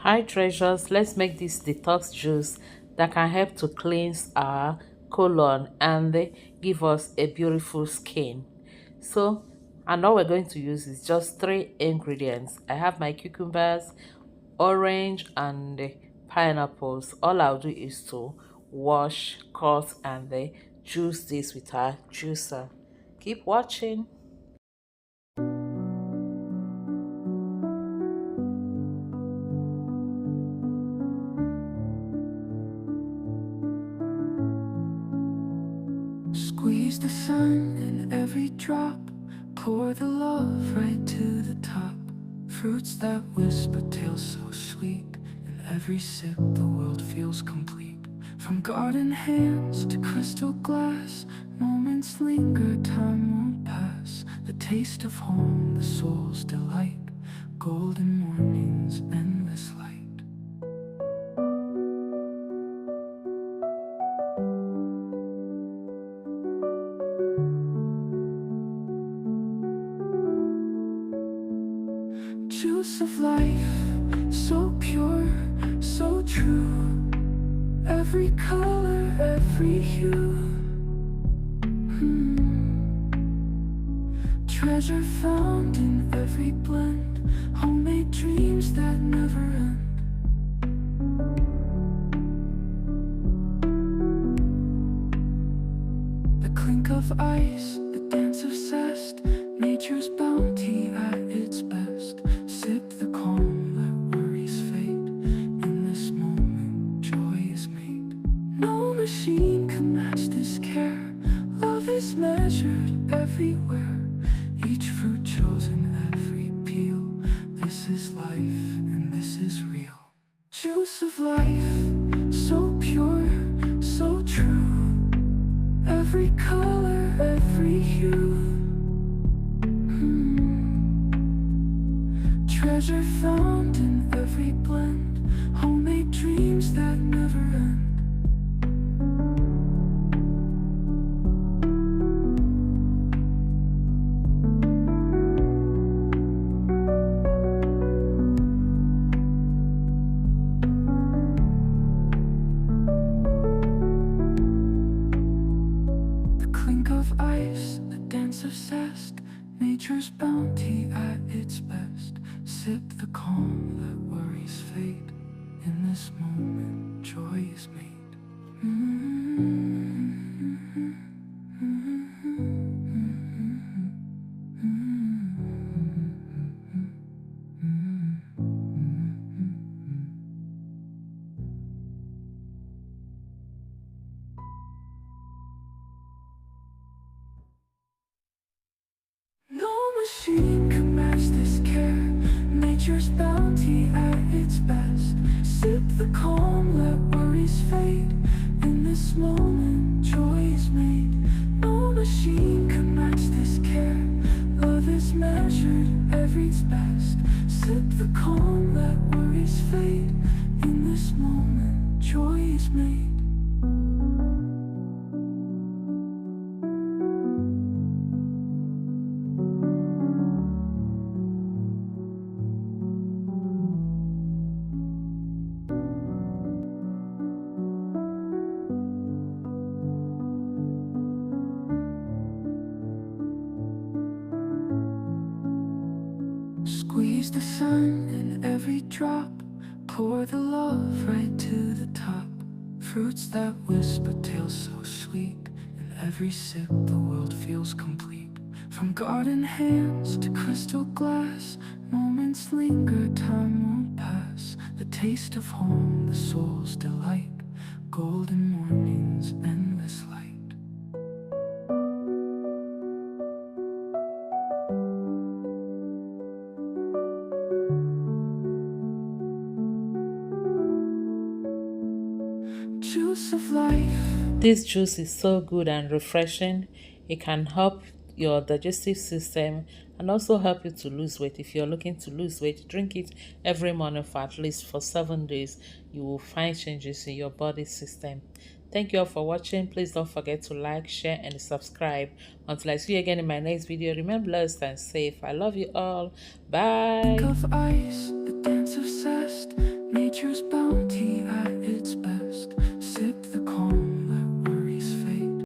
Hi treasures, let's make this detox juice that can help to cleanse our colon and give us a beautiful skin. So, and all we're going to use is just three ingredients. I have my cucumbers, orange and pineapples. All I'll do is to wash, cut and juice this with our juicer. Keep watching. Squeeze the sun in every drop, pour the love right to the top. Fruits that whisper tales so sweet, in every sip the world feels complete. From garden hands to crystal glass, moments linger, time won't pass. The taste of home, the soul's delight, golden mornings, endless light. Juice of life, so pure, so true. Every color, every hue. Treasure found in every blend. Homemade dreams that never end. The clink of ice, the dance of zest, nature's bounty at its best. Sip the calm, let worries fade. In this moment, joy is made. No machine can match this care. Love is measured everywhere. Each fruit chosen, every peel. This is life, and this is real. Juice of life, so pure, so true. Every color, every hue. Treasure found in every blend. Homemade dreams that never end. The clink of ice, the dance of zest, nature's bounty at its best. Sip the calm, let worries fade. In this moment, joy is made. No machine can match this care. Nature's bounty at its best. Sip the calm, let worries fade. In this moment, joy is made. No machine can match this care. Love is measured, every's best. Sip the calm, let worries fade. In this moment, joy is made. Squeeze the sun in every drop, pour the love right to the top. Fruits that whisper tales so sweet, in every sip the world feels complete. From garden hands to crystal glass, moments linger, time won't pass. The taste of home, the soul's delight, golden mornings, endless light. Juice of life. This juice is so good and refreshing. It can help your digestive system and also help you to lose weight. If you're looking to lose weight, drink it every morning for at least for 7 days. You will find changes in your body system. Thank you all for watching. Please don't forget to like, share, and subscribe. Until I see you again in my next video, remain blessed and safe. I love you all. Bye. Of ice, the dance of zest,